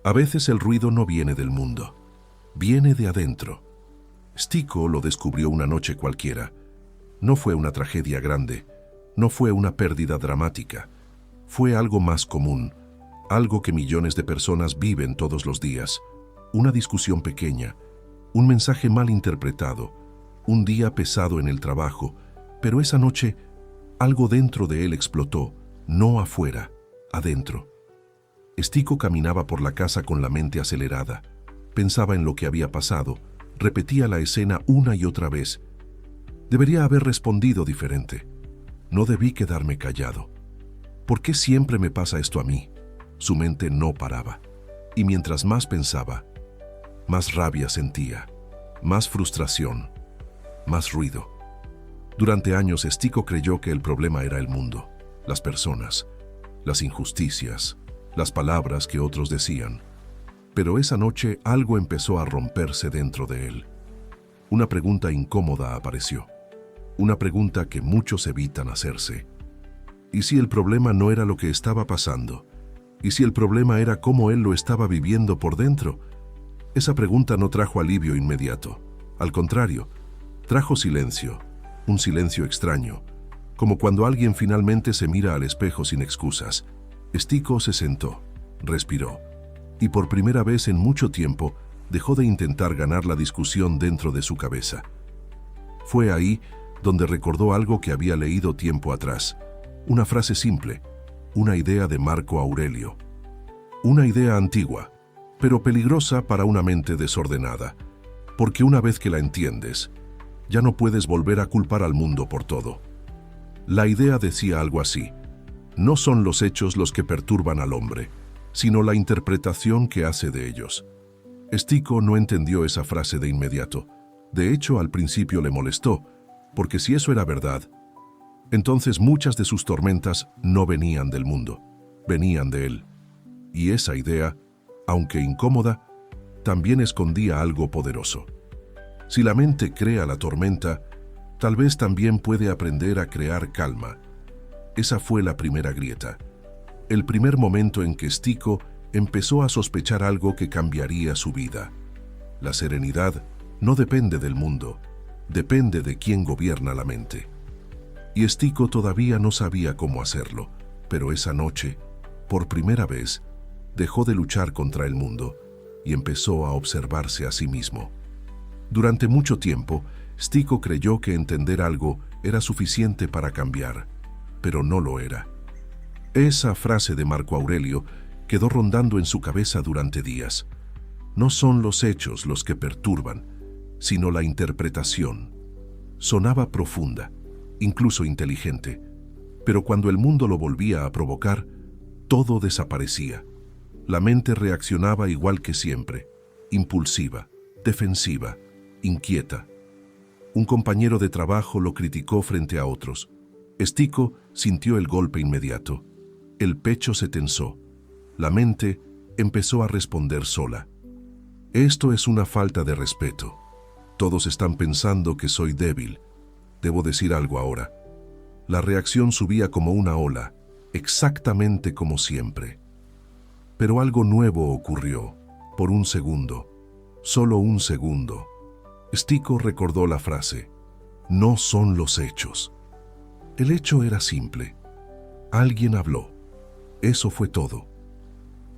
A veces el ruido no viene del mundo, viene de adentro. Stico lo descubrió una noche cualquiera. No fue una tragedia grande, no fue una pérdida dramática. Fue algo más común, algo que millones de personas viven todos los días. Una discusión pequeña, un mensaje mal interpretado, un día pesado en el trabajo, pero esa noche algo dentro de él explotó, no afuera, adentro. Stico caminaba por la casa con la mente acelerada. Pensaba en lo que había pasado, repetía la escena una y otra vez. Debería haber respondido diferente. No debí quedarme callado. ¿Por qué siempre me pasa esto a mí? Su mente no paraba. Y mientras más pensaba, más rabia sentía, más frustración, más ruido. Durante años, Stico creyó que el problema era el mundo, las personas, las injusticias, las palabras que otros decían. Pero esa noche algo empezó a romperse dentro de él. Una pregunta incómoda apareció. Una pregunta que muchos evitan hacerse. ¿Y si el problema no era lo que estaba pasando? ¿Y si el problema era cómo él lo estaba viviendo por dentro? Esa pregunta no trajo alivio inmediato. Al contrario, trajo silencio, un silencio extraño, como cuando alguien finalmente se mira al espejo sin excusas. Stico se sentó, respiró, y por primera vez en mucho tiempo dejó de intentar ganar la discusión dentro de su cabeza. Fue ahí donde recordó algo que había leído tiempo atrás, una frase simple, una idea de Marco Aurelio. Una idea antigua, pero peligrosa para una mente desordenada, porque una vez que la entiendes, ya no puedes volver a culpar al mundo por todo. La idea decía algo así: no son los hechos los que perturban al hombre, sino la interpretación que hace de ellos. Stico no entendió esa frase de inmediato. De hecho, al principio le molestó, porque si eso era verdad, entonces muchas de sus tormentas no venían del mundo, venían de él. Y esa idea, aunque incómoda, también escondía algo poderoso. Si la mente crea la tormenta, tal vez también puede aprender a crear calma. Esa fue la primera grieta, el primer momento en que Stico empezó a sospechar algo que cambiaría su vida. La serenidad no depende del mundo, depende de quién gobierna la mente. Y Stico todavía no sabía cómo hacerlo, pero esa noche, por primera vez, dejó de luchar contra el mundo y empezó a observarse a sí mismo. Durante mucho tiempo, Stico creyó que entender algo era suficiente para cambiar, pero no lo era. Esa frase de Marco Aurelio quedó rondando en su cabeza durante días. No son los hechos los que perturban, sino la interpretación. Sonaba profunda, incluso inteligente, pero cuando el mundo lo volvía a provocar, todo desaparecía. La mente reaccionaba igual que siempre, impulsiva, defensiva, inquieta. Un compañero de trabajo lo criticó frente a otros. Stico sintió el golpe inmediato. El pecho se tensó. La mente empezó a responder sola. Esto es una falta de respeto. Todos están pensando que soy débil. Debo decir algo ahora. La reacción subía como una ola, exactamente como siempre. Pero algo nuevo ocurrió, por un segundo, solo un segundo. Stico recordó la frase: no son los hechos. El hecho era simple. Alguien habló. Eso fue todo.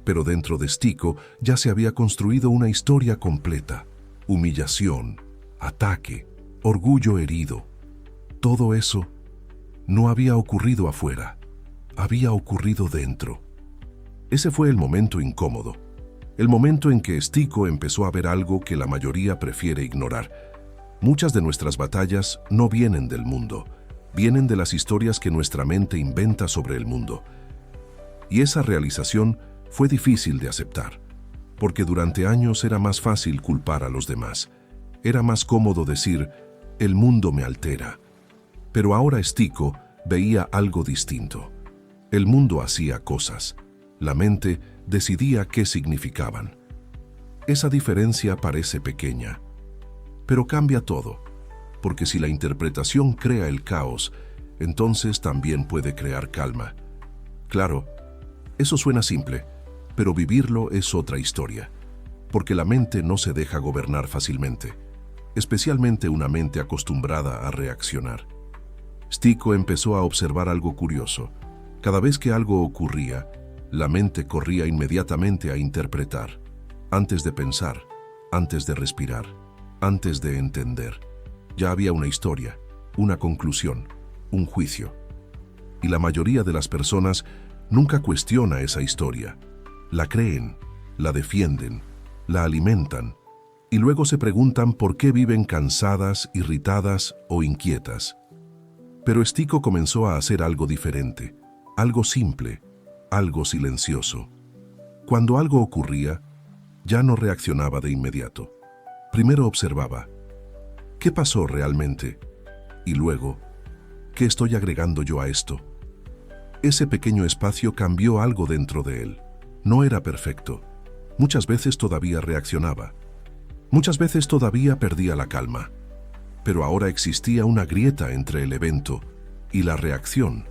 Pero dentro de Stico ya se había construido una historia completa. Humillación, ataque, orgullo herido. Todo eso no había ocurrido afuera, había ocurrido dentro. Ese fue el momento incómodo, el momento en que Stico empezó a ver algo que la mayoría prefiere ignorar. Muchas de nuestras batallas no vienen del mundo, vienen de las historias que nuestra mente inventa sobre el mundo. Y esa realización fue difícil de aceptar, porque durante años era más fácil culpar a los demás. Era más cómodo decir: el mundo me altera. Pero ahora Stico veía algo distinto. El mundo hacía cosas. La mente decidía qué significaban. Esa diferencia parece pequeña, pero cambia todo, porque si la interpretación crea el caos, entonces también puede crear calma. Claro, eso suena simple, pero vivirlo es otra historia, porque la mente no se deja gobernar fácilmente, especialmente una mente acostumbrada a reaccionar. Stico empezó a observar algo curioso. Cada vez que algo ocurría, la mente corría inmediatamente a interpretar, antes de pensar, antes de respirar, antes de entender. Ya había una historia, una conclusión, un juicio. Y la mayoría de las personas nunca cuestiona esa historia. La creen, la defienden, la alimentan, y luego se preguntan por qué viven cansadas, irritadas o inquietas. Pero Stico comenzó a hacer algo diferente, algo simple, algo silencioso. Cuando algo ocurría, ya no reaccionaba de inmediato. Primero observaba, ¿qué pasó realmente? Y luego, ¿qué estoy agregando yo a esto? Ese pequeño espacio cambió algo dentro de él. No era perfecto. Muchas veces todavía reaccionaba. Muchas veces todavía perdía la calma. Pero ahora existía una grieta entre el evento y la reacción.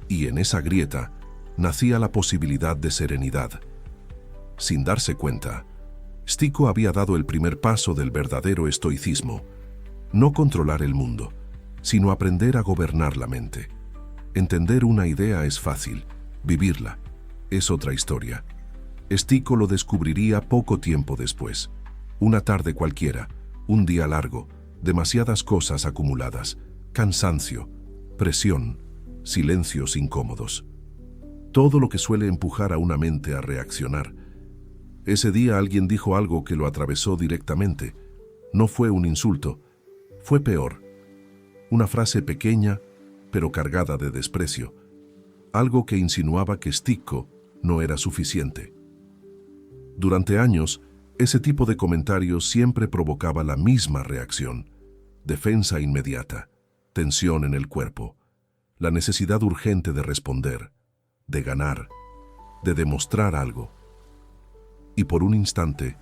Y en esa grieta nacía la posibilidad de serenidad. Sin darse cuenta, Stico había dado el primer paso del verdadero estoicismo. No controlar el mundo, sino aprender a gobernar la mente. Entender una idea es fácil, vivirla es otra historia. Stico lo descubriría poco tiempo después. Una tarde cualquiera, un día largo, demasiadas cosas acumuladas, cansancio, presión, silencios incómodos. Todo lo que suele empujar a una mente a reaccionar. Ese día alguien dijo algo que lo atravesó directamente. No fue un insulto, fue peor. Una frase pequeña, pero cargada de desprecio. Algo que insinuaba que Stico no era suficiente. Durante años, ese tipo de comentarios siempre provocaba la misma reacción. Defensa inmediata, tensión en el cuerpo, la necesidad urgente de responder, de ganar, de demostrar algo. Y por un instante,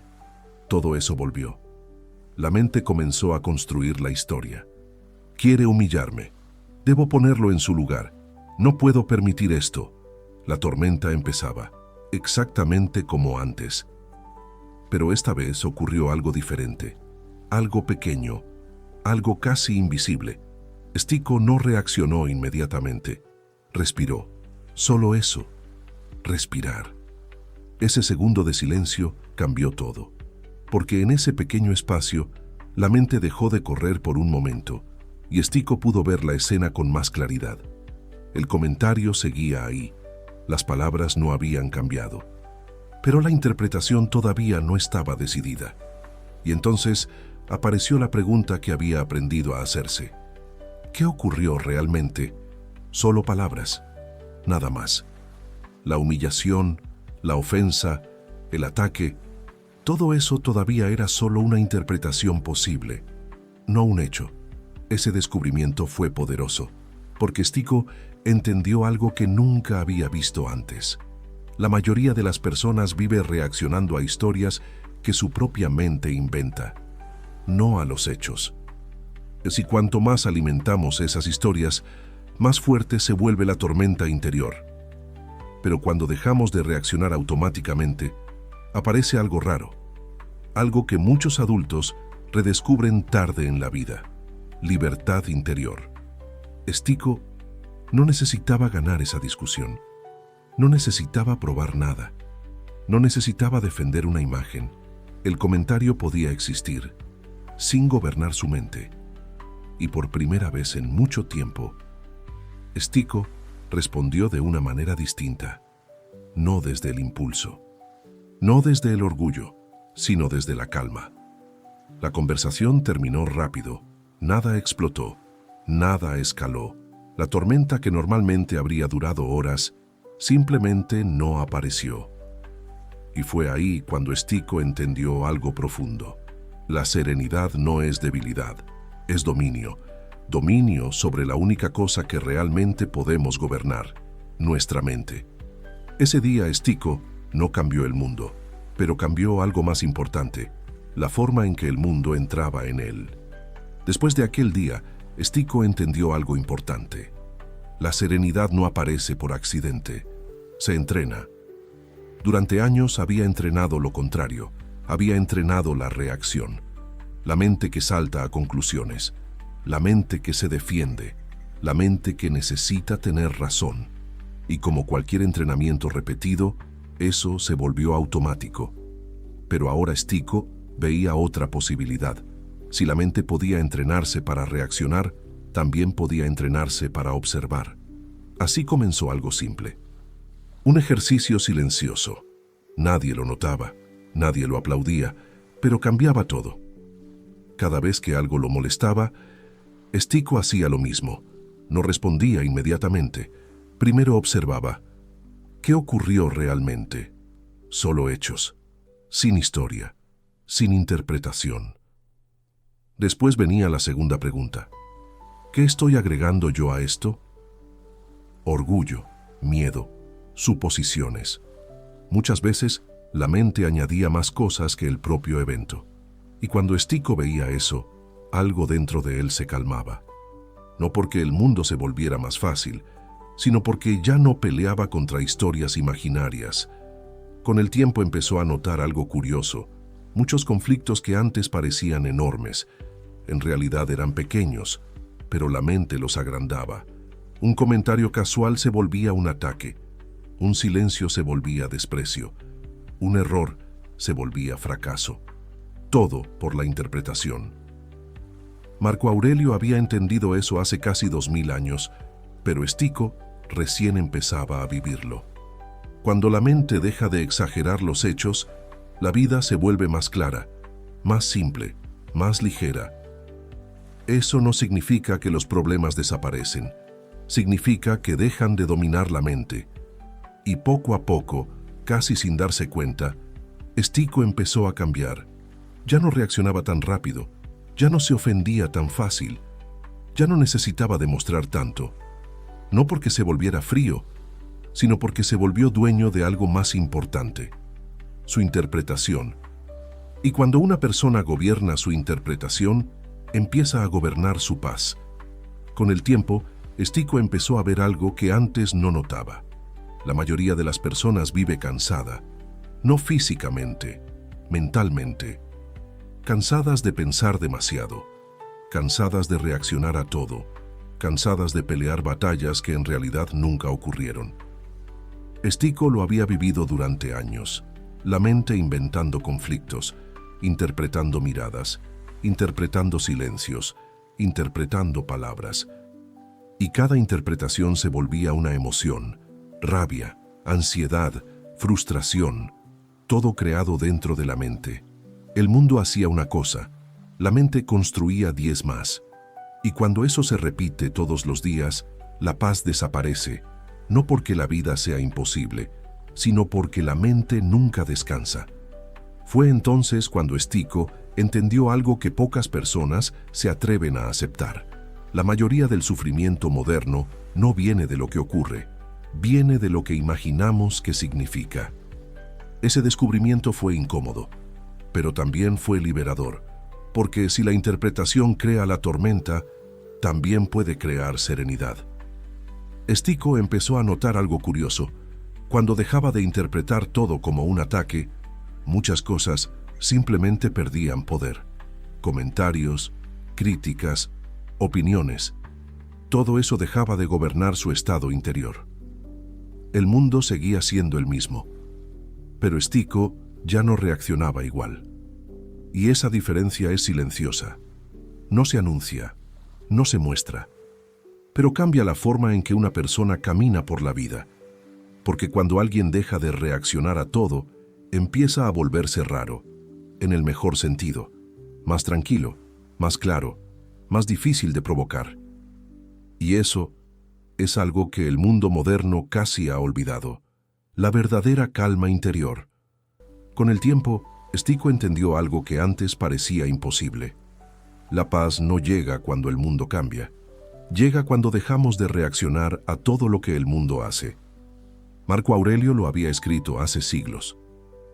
todo eso volvió. La mente comenzó a construir la historia. Quiere humillarme. Debo ponerlo en su lugar. No puedo permitir esto. La tormenta empezaba, exactamente como antes. Pero esta vez ocurrió algo diferente, algo pequeño, algo casi invisible. Stico no reaccionó inmediatamente. Respiró. Solo eso. Respirar. Ese segundo de silencio cambió todo. Porque en ese pequeño espacio, la mente dejó de correr por un momento, y Stico pudo ver la escena con más claridad. El comentario seguía ahí. Las palabras no habían cambiado. Pero la interpretación todavía no estaba decidida. Y entonces apareció la pregunta que había aprendido a hacerse. ¿Qué ocurrió realmente? Solo palabras, nada más. La humillación, la ofensa, el ataque, todo eso todavía era solo una interpretación posible, no un hecho. Ese descubrimiento fue poderoso, porque Stico entendió algo que nunca había visto antes. La mayoría de las personas vive reaccionando a historias que su propia mente inventa, no a los hechos. Y cuanto más alimentamos esas historias, más fuerte se vuelve la tormenta interior. Pero cuando dejamos de reaccionar automáticamente, aparece algo raro, algo que muchos adultos redescubren tarde en la vida: libertad interior. Stico no necesitaba ganar esa discusión, no necesitaba probar nada, no necesitaba defender una imagen. El comentario podía existir, sin gobernar su mente. Y por primera vez en mucho tiempo, Stico respondió de una manera distinta, no desde el impulso, no desde el orgullo, sino desde la calma. La conversación terminó rápido, nada explotó, nada escaló. La tormenta que normalmente habría durado horas simplemente no apareció. Y fue ahí cuando Stico entendió algo profundo. La serenidad no es debilidad, es dominio. Dominio sobre la única cosa que realmente podemos gobernar, nuestra mente. Ese día Stico no cambió el mundo, pero cambió algo más importante: la forma en que el mundo entraba en él. Después de aquel día, Stico entendió algo importante. La serenidad no aparece por accidente, se entrena. Durante años había entrenado lo contrario, había entrenado la reacción, la mente que salta a conclusiones, la mente que se defiende, la mente que necesita tener razón. Y como cualquier entrenamiento repetido, eso se volvió automático. Pero ahora Stico veía otra posibilidad. Si la mente podía entrenarse para reaccionar, también podía entrenarse para observar. Así comenzó algo simple. Un ejercicio silencioso. Nadie lo notaba, nadie lo aplaudía, pero cambiaba todo. Cada vez que algo lo molestaba, Stico hacía lo mismo. No respondía inmediatamente. Primero observaba. ¿Qué ocurrió realmente? Solo hechos, sin historia, sin interpretación. Después venía la segunda pregunta. ¿Qué estoy agregando yo a esto? Orgullo, miedo, suposiciones. Muchas veces, la mente añadía más cosas que el propio evento. Y cuando Stico veía eso, algo dentro de él se calmaba. No porque el mundo se volviera más fácil, sino porque ya no peleaba contra historias imaginarias. Con el tiempo empezó a notar algo curioso. Muchos conflictos que antes parecían enormes, en realidad eran pequeños, pero la mente los agrandaba. Un comentario casual se volvía un ataque, un silencio se volvía desprecio, un error se volvía fracaso. Todo por la interpretación. Marco Aurelio había entendido eso hace casi 2000 años, pero Stico recién empezaba a vivirlo. Cuando la mente deja de exagerar los hechos, la vida se vuelve más clara, más simple, más ligera. Eso no significa que los problemas desaparecen, significa que dejan de dominar la mente. Y poco a poco, casi sin darse cuenta, Stico empezó a cambiar. Ya no reaccionaba tan rápido, ya no se ofendía tan fácil, ya no necesitaba demostrar tanto. No porque se volviera frío, sino porque se volvió dueño de algo más importante, su interpretación. Y cuando una persona gobierna su interpretación, empieza a gobernar su paz. Con el tiempo, Stico empezó a ver algo que antes no notaba. La mayoría de las personas vive cansada, no físicamente, mentalmente. Cansadas de pensar demasiado, cansadas de reaccionar a todo, cansadas de pelear batallas que en realidad nunca ocurrieron. Stico lo había vivido durante años, la mente inventando conflictos, interpretando miradas, interpretando silencios, interpretando palabras. Y cada interpretación se volvía una emoción, rabia, ansiedad, frustración, todo creado dentro de la mente. El mundo hacía una cosa, la mente construía 10 más. Y cuando eso se repite todos los días, la paz desaparece, no porque la vida sea imposible, sino porque la mente nunca descansa. Fue entonces cuando Stico entendió algo que pocas personas se atreven a aceptar. La mayoría del sufrimiento moderno no viene de lo que ocurre, viene de lo que imaginamos que significa. Ese descubrimiento fue incómodo, pero también fue liberador, porque si la interpretación crea la tormenta, también puede crear serenidad. Stico empezó a notar algo curioso. Cuando dejaba de interpretar todo como un ataque, muchas cosas simplemente perdían poder. Comentarios, críticas, opiniones. Todo eso dejaba de gobernar su estado interior. El mundo seguía siendo el mismo, pero Stico ya no reaccionaba igual. Y esa diferencia es silenciosa. No se anuncia, no se muestra, pero cambia la forma en que una persona camina por la vida. Porque cuando alguien deja de reaccionar a todo, empieza a volverse raro, en el mejor sentido, más tranquilo, más claro, más difícil de provocar. Y eso es algo que el mundo moderno casi ha olvidado, la verdadera calma interior. Con el tiempo, Stico entendió algo que antes parecía imposible. La paz no llega cuando el mundo cambia, llega cuando dejamos de reaccionar a todo lo que el mundo hace. Marco Aurelio lo había escrito hace siglos,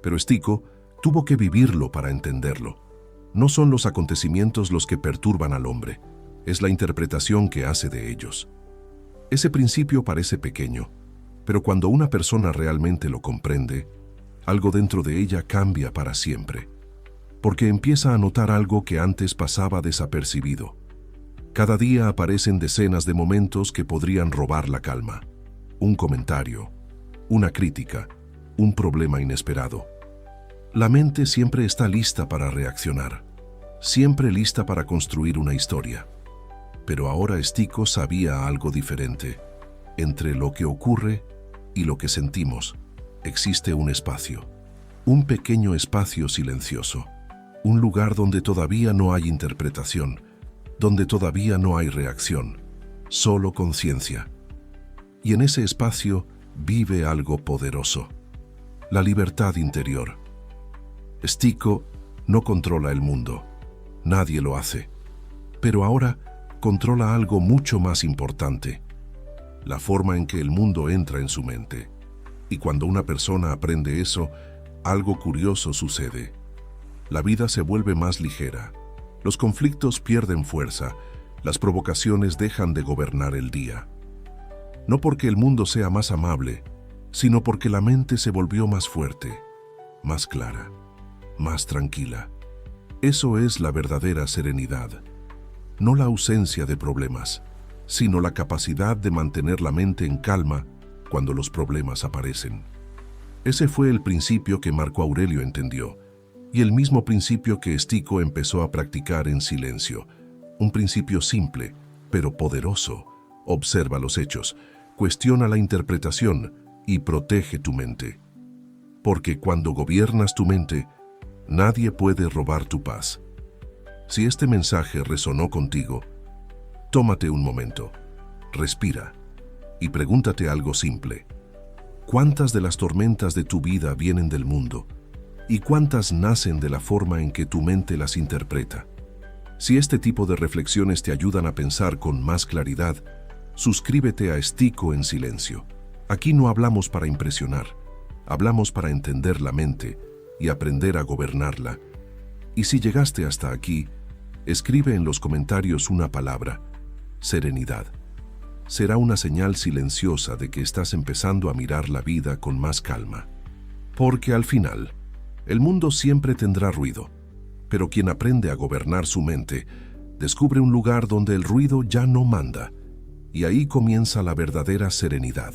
pero Stico tuvo que vivirlo para entenderlo. No son los acontecimientos los que perturban al hombre, es la interpretación que hace de ellos. Ese principio parece pequeño, pero cuando una persona realmente lo comprende, algo dentro de ella cambia para siempre, porque empieza a notar algo que antes pasaba desapercibido. Cada día aparecen decenas de momentos que podrían robar la calma. Un comentario, una crítica, un problema inesperado. La mente siempre está lista para reaccionar, siempre lista para construir una historia. Pero ahora Stico sabía algo diferente. Entre lo que ocurre y lo que sentimos, existe un espacio, un pequeño espacio silencioso, un lugar donde todavía no hay interpretación, donde todavía no hay reacción, solo conciencia. Y en ese espacio vive algo poderoso, la libertad interior. Stico no controla el mundo, nadie lo hace, pero ahora controla algo mucho más importante, la forma en que el mundo entra en su mente. Y cuando una persona aprende eso, algo curioso sucede. La vida se vuelve más ligera, los conflictos pierden fuerza, las provocaciones dejan de gobernar el día. No porque el mundo sea más amable, sino porque la mente se volvió más fuerte, más clara, más tranquila. Eso es la verdadera serenidad. No la ausencia de problemas, sino la capacidad de mantener la mente en calma cuando los problemas aparecen. Ese fue el principio que Marco Aurelio entendió, y el mismo principio que Stico empezó a practicar en silencio. Un principio simple, pero poderoso. Observa los hechos, cuestiona la interpretación y protege tu mente. Porque cuando gobiernas tu mente, nadie puede robar tu paz. Si este mensaje resonó contigo, tómate un momento, respira y pregúntate algo simple. ¿Cuántas de las tormentas de tu vida vienen del mundo? ¿Y cuántas nacen de la forma en que tu mente las interpreta? Si este tipo de reflexiones te ayudan a pensar con más claridad, suscríbete a Stico en silencio. Aquí no hablamos para impresionar, hablamos para entender la mente y aprender a gobernarla. Y si llegaste hasta aquí, escribe en los comentarios una palabra: serenidad. Será una señal silenciosa de que estás empezando a mirar la vida con más calma. Porque al final, el mundo siempre tendrá ruido, pero quien aprende a gobernar su mente, descubre un lugar donde el ruido ya no manda, y ahí comienza la verdadera serenidad.